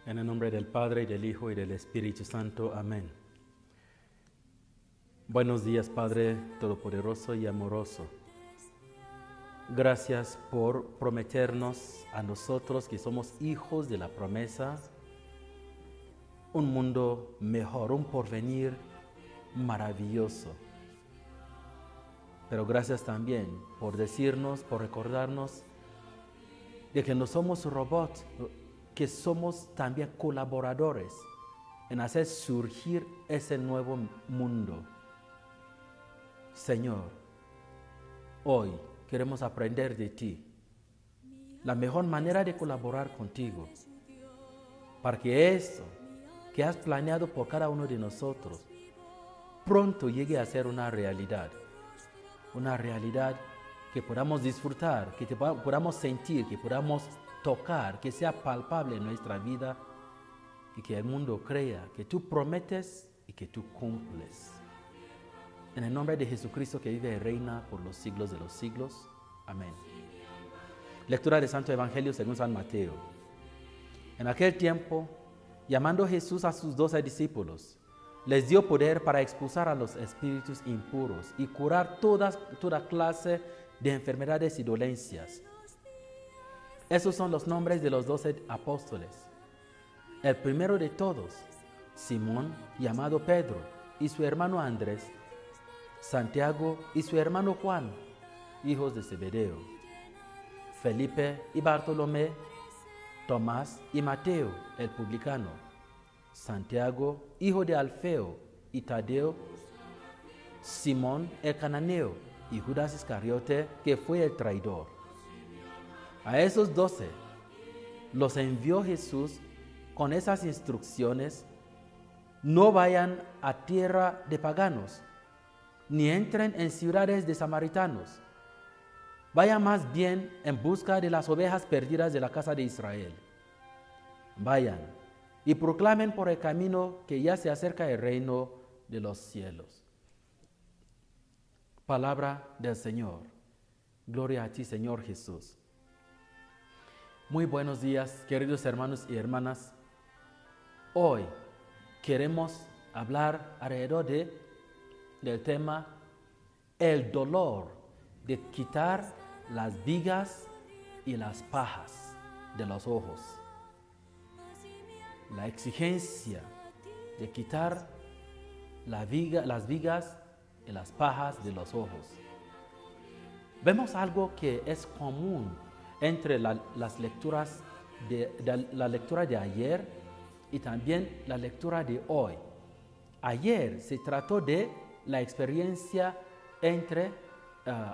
En el nombre del Padre, y del Hijo, y del Espíritu Santo. Amén. Buenos días, Padre Todopoderoso y amoroso. Gracias por prometernos a nosotros, que somos hijos de la promesa, un mundo mejor, un porvenir maravilloso. Pero gracias también por decirnos, por recordarnos de que no somos robots, que somos también colaboradores en hacer surgir ese nuevo mundo. Señor, hoy queremos aprender de ti la mejor manera de colaborar contigo, para que esto que has planeado por cada uno de nosotros pronto llegue a ser una realidad que podamos disfrutar, que podamos sentir, que podamos tocar, que sea palpable en nuestra vida y que el mundo crea que tú prometes y que tú cumples. En el nombre de Jesucristo, que vive y reina por los siglos de los siglos. Amén. Lectura del Santo Evangelio según San Mateo. En aquel tiempo, llamando Jesús a sus 12 discípulos, les dio poder para expulsar a los espíritus impuros y curar toda clase de enfermedades y dolencias. Esos son los nombres de los 12 apóstoles. El primero de todos, Simón, llamado Pedro, y su hermano Andrés, Santiago y su hermano Juan, hijos de Zebedeo, Felipe y Bartolomé, Tomás y Mateo, el publicano, Santiago, hijo de Alfeo y Tadeo, Simón el cananeo y Judas Iscariote, que fue el traidor. A esos 12 los envió Jesús con esas instrucciones: no vayan a tierra de paganos, ni entren en ciudades de samaritanos. Vayan más bien en busca de las ovejas perdidas de la casa de Israel. Vayan y proclamen por el camino que ya se acerca el reino de los cielos. Palabra del Señor. Gloria a ti, Señor Jesús. Muy buenos días, queridos hermanos y hermanas. Hoy queremos hablar alrededor del tema el dolor de quitar las vigas y las pajas de los ojos. La exigencia de quitar las vigas y las pajas de los ojos. Vemos algo que es común entre las lecturas la lectura de ayer y también la lectura de hoy. Ayer se trató de la experiencia entre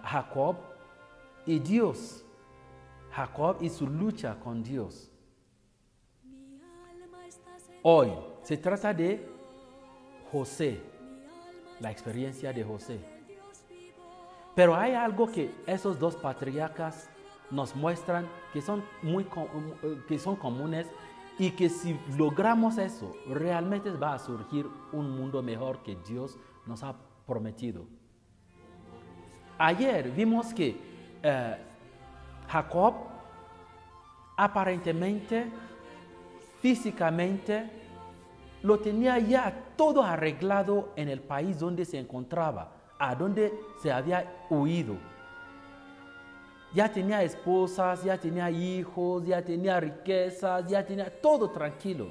Jacob y Dios, Jacob y su lucha con Dios. Hoy se trata de José, la experiencia de José. Pero hay algo que esos dos patriarcas nos muestran que son comunes, y que si logramos eso, realmente va a surgir un mundo mejor que Dios nos ha prometido. Ayer vimos que Jacob aparentemente, físicamente, lo tenía ya todo arreglado en el país donde se encontraba, a donde se había huido. Ya tenía esposas, ya tenía hijos, ya tenía riquezas, ya tenía todo tranquilo.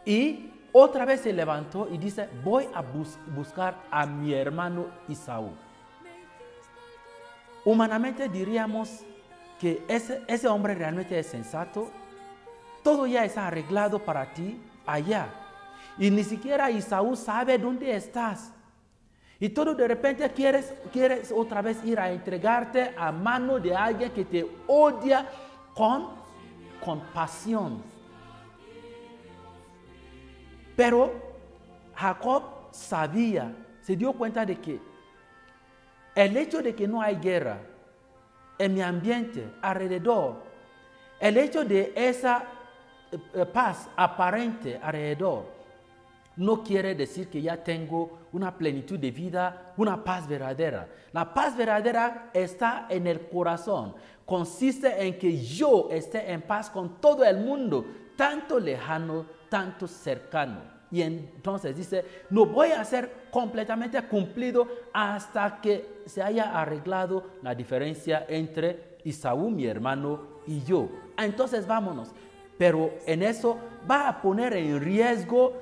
Y otra vez se levantó y dice: voy a buscar a mi hermano Esaú. Humanamente diríamos que ese hombre realmente es sensato. Todo ya está arreglado para ti allá. Y ni siquiera Esaú sabe dónde estás. Y todo de repente quieres otra vez ir a entregarte a mano de alguien que te odia con compasión. Pero Jacob sabía, se dio cuenta de que el hecho de que no hay guerra en mi ambiente, alrededor, el hecho de esa paz aparente alrededor, no quiere decir que ya tengo una plenitud de vida, una paz verdadera. La paz verdadera está en el corazón. Consiste en que yo esté en paz con todo el mundo, tanto lejano, tanto cercano. Y entonces dice, no voy a ser completamente cumplido hasta que se haya arreglado la diferencia entre Esaú, mi hermano, y yo. Entonces vámonos. Pero en eso va a poner en riesgo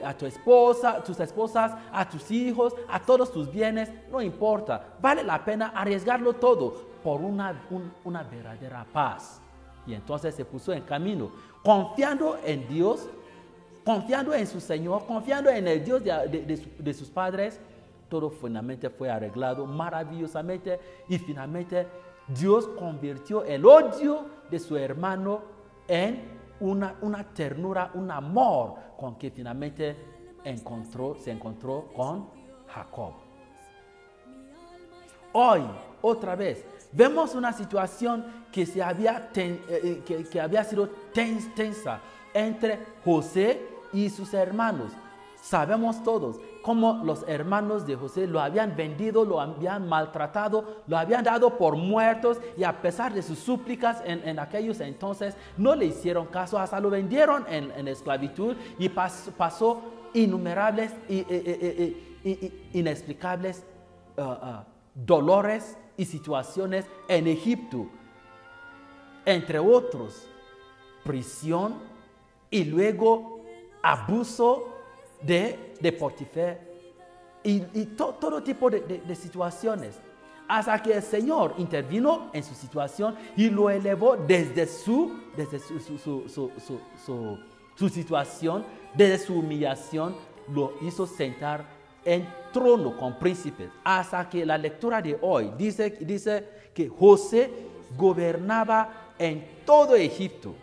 a tu esposa, tus esposas, a tus hijos, a todos tus bienes. No importa. Vale la pena arriesgarlo todo por una verdadera paz. Y entonces se puso en camino, confiando en Dios, confiando en su Señor, confiando en el Dios de sus padres. Todo finalmente fue arreglado maravillosamente y finalmente Dios convirtió el odio de su hermano en una ternura, un amor con que finalmente se encontró con Jacob. Hoy, otra vez, vemos una situación que había sido tensa entre José y sus hermanos. Sabemos todos cómo los hermanos de José lo habían vendido, lo habían maltratado, lo habían dado por muertos y a pesar de sus súplicas en aquellos entonces no le hicieron caso, hasta lo vendieron en esclavitud y pasó innumerables inexplicables dolores y situaciones en Egipto, entre otros prisión y luego abuso de Potifar y todo tipo de situaciones, hasta que el Señor intervino en su situación y lo elevó desde su situación, desde su humillación, lo hizo sentar en trono con príncipes, hasta que la lectura de hoy dice que José gobernaba en todo Egipto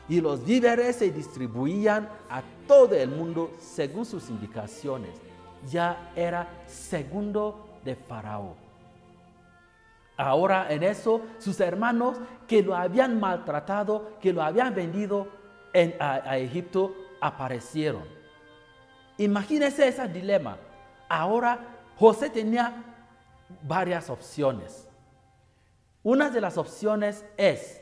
y los víveres se distribuían a todo el mundo según sus indicaciones. Ya era segundo de Faraón. Ahora en eso sus hermanos que lo habían maltratado, que lo habían vendido a Egipto, aparecieron. Imagínense ese dilema. Ahora José tenía varias opciones. Una de las opciones es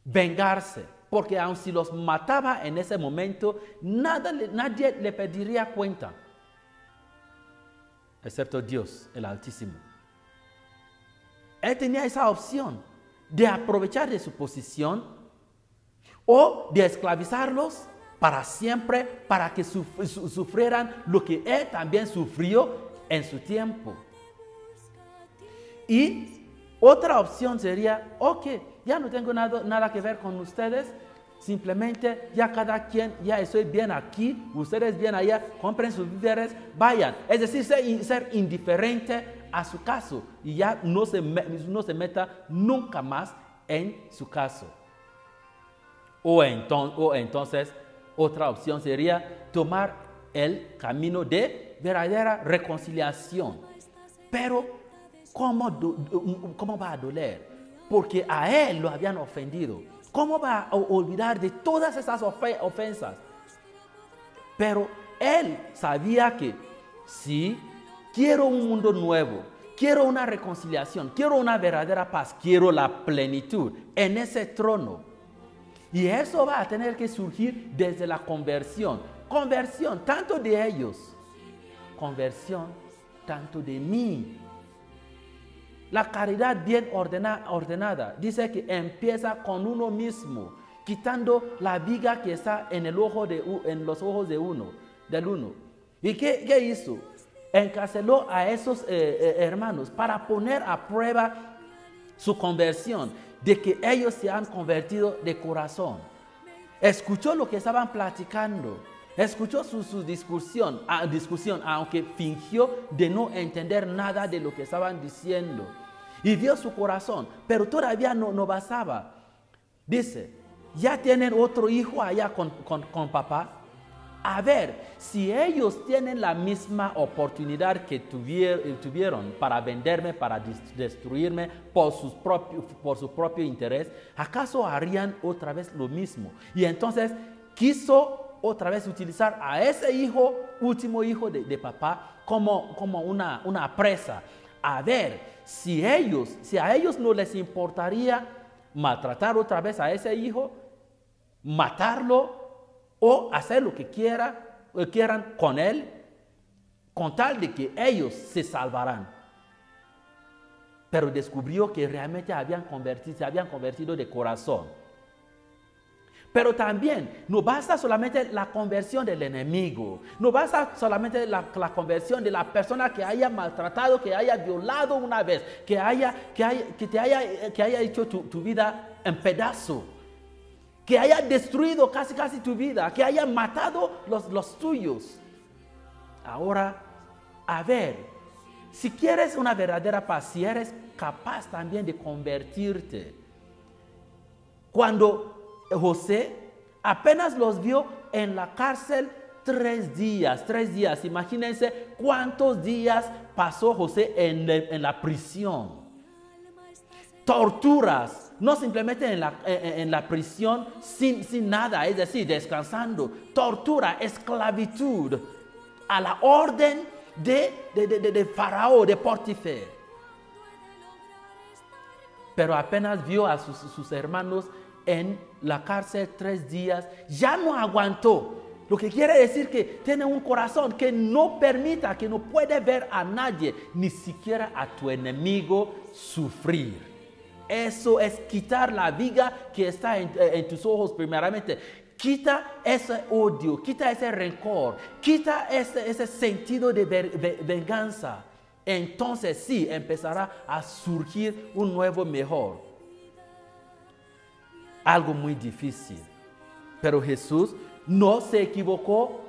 vengarse, porque aun si los mataba en ese momento, nadie le pediría cuenta, excepto Dios, el Altísimo. Él tenía esa opción de aprovechar de su posición o de esclavizarlos para siempre, para que sufrieran lo que él también sufrió en su tiempo. Y otra opción sería, ok, ya no tengo nada que ver con ustedes, simplemente ya cada quien, ya estoy bien aquí, ustedes bien allá, compren sus víveres, vayan. Es decir, ser indiferente a su caso y ya no se meta nunca más en su caso. O entonces, otra opción sería tomar el camino de verdadera reconciliación. Pero, ¿cómo va a doler? Porque a él lo habían ofendido. ¿Cómo va a olvidar de todas esas ofensas? Pero él sabía que si quiero un mundo nuevo, quiero una reconciliación, quiero una verdadera paz, quiero la plenitud en ese trono. Y eso va a tener que surgir desde la conversión. Conversión tanto de ellos, conversión tanto de mí. La caridad bien ordenada dice que empieza con uno mismo, quitando la viga que está en los ojos del uno. ¿Y qué hizo? Encarceló a esos hermanos para poner a prueba su conversión, de que ellos se han convertido de corazón. Escuchó lo que estaban platicando, escuchó su discusión, aunque fingió de no entender nada de lo que estaban diciendo. Y vio su corazón, pero todavía no bastaba. Dice, ya tienen otro hijo allá con papá. A ver, si ellos tienen la misma oportunidad que tuvieron para venderme, para destruirme por su propio interés, ¿acaso harían otra vez lo mismo? Y entonces quiso otra vez utilizar a ese hijo, último hijo de papá, como una presa. A ver, si a ellos no les importaría maltratar otra vez a ese hijo, matarlo o hacer lo que quieran con él, con tal de que ellos se salvarán. Pero descubrió que realmente se habían convertido de corazón. Pero también no basta solamente la conversión del enemigo, no basta solamente la conversión de la persona que haya maltratado, que haya violado una vez, que haya hecho tu vida en pedazos, que haya destruido casi tu vida, que haya matado los tuyos. Ahora, a ver, si quieres una verdadera paz, si eres capaz también de convertirte. Cuando José apenas los vio en la cárcel 3 días, imagínense cuántos días pasó José en la prisión. Torturas, no simplemente en la prisión sin nada, es decir, descansando. Tortura, esclavitud, a la orden de Faraón, de Potifar. Pero apenas vio a sus hermanos en la cárcel 3 días, ya no aguantó. Lo que quiere decir que tiene un corazón que no permita, que no puede ver a nadie, ni siquiera a tu enemigo sufrir. Eso es quitar la viga que está en tus ojos primeramente. Quita ese odio, quita ese rencor, quita ese sentido de venganza. Entonces sí, empezará a surgir un nuevo mejor. Algo muy difícil. Pero Jesús no se equivocó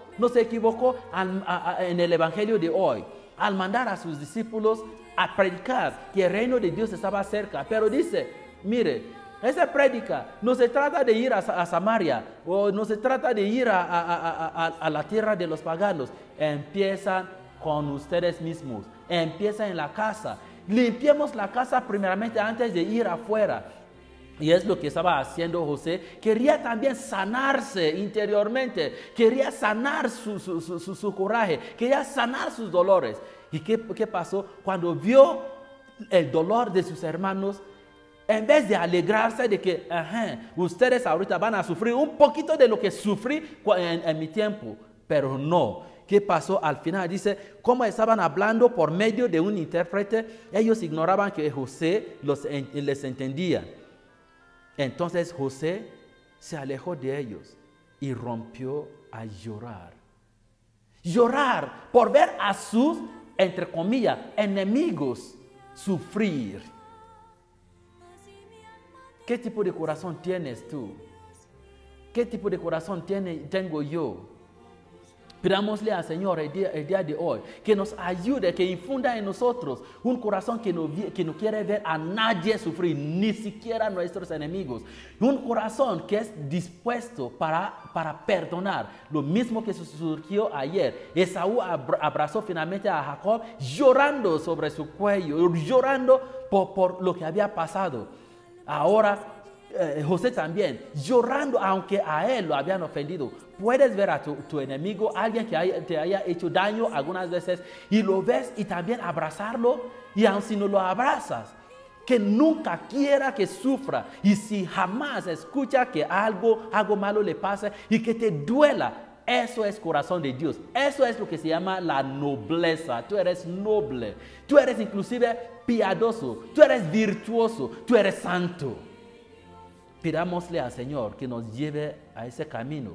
en el Evangelio de hoy, al mandar a sus discípulos a predicar que el reino de Dios estaba cerca. Pero dice, mire, esa prédica no se trata de ir a Samaria, o no se trata de ir a la tierra de los paganos. Empiezan con ustedes mismos, empieza en la casa. Limpiemos la casa primeramente antes de ir afuera. Y es lo que estaba haciendo José. Quería también sanarse interiormente, quería sanar su coraje, quería sanar sus dolores. ¿Y qué pasó? Cuando vio el dolor de sus hermanos, en vez de alegrarse de que ustedes ahorita van a sufrir un poquito de lo que sufrí en mi tiempo, pero no. ¿Qué pasó? Al final dice, como estaban hablando por medio de un intérprete, ellos ignoraban que José les entendía. Entonces José se alejó de ellos y rompió a llorar. Llorar por ver a sus, entre comillas, enemigos sufrir. ¿Qué tipo de corazón tienes tú? ¿Qué tipo de corazón tengo yo? Pidámosle al Señor el día de hoy que nos ayude, que infunda en nosotros un corazón que no quiere ver a nadie sufrir, ni siquiera a nuestros enemigos. Un corazón que es dispuesto para perdonar. Lo mismo que surgió ayer. Esaú abrazó finalmente a Jacob llorando sobre su cuello, llorando por lo que había pasado. Ahora José también, llorando aunque a él lo habían ofendido. Puedes ver a tu enemigo, alguien que te haya hecho daño algunas veces, y lo ves y también abrazarlo, y aun si no lo abrazas, que nunca quiera que sufra, y si jamás escucha que algo malo le pase y que te duela. Eso es corazón de Dios. Eso es lo que se llama la nobleza. Tú eres noble, tú eres inclusive piadoso, tú eres virtuoso, tú eres santo. Pidámosle al Señor que nos lleve a ese camino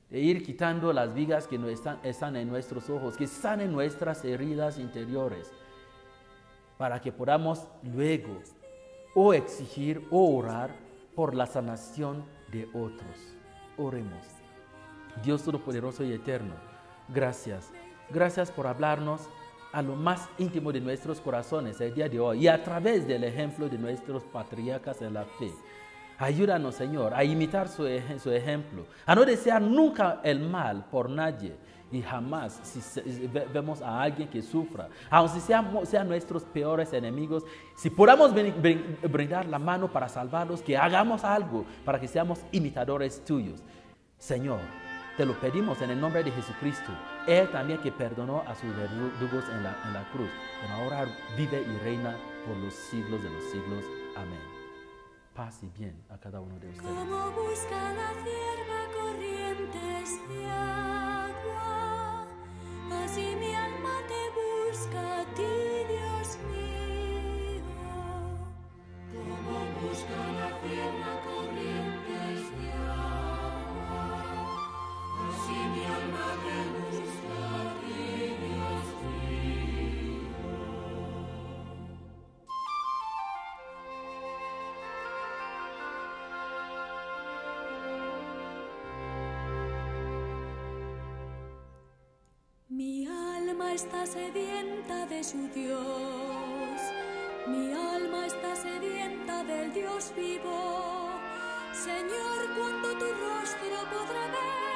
de ir quitando las vigas que no están en nuestros ojos, que sanen nuestras heridas interiores, para que podamos luego o exigir o orar por la sanación de otros. Oremos. Dios Todopoderoso y Eterno, gracias. Gracias por hablarnos a lo más íntimo de nuestros corazones el día de hoy y a través del ejemplo de nuestros patriarcas en la fe. Ayúdanos, Señor, a imitar su ejemplo, a no desear nunca el mal por nadie y jamás si vemos a alguien que sufra, aun si sean nuestros peores enemigos, si podamos brindar la mano para salvarlos, que hagamos algo para que seamos imitadores tuyos. Señor, te lo pedimos en el nombre de Jesucristo, Él también que perdonó a sus verdugos en la cruz, pero ahora vive y reina por los siglos de los siglos. Amén. paz y bien a cada uno de ustedes. Como busca la cierva corrientes de agua, así mi alma te busca a ti, Dios mío. Como busca la cierva corrientes de agua, así mi alma te busca a ti, Dios mío. Mi alma está sedienta de su Dios, mi alma está sedienta del Dios vivo. Señor, ¿cuándo tu rostro podrá ver?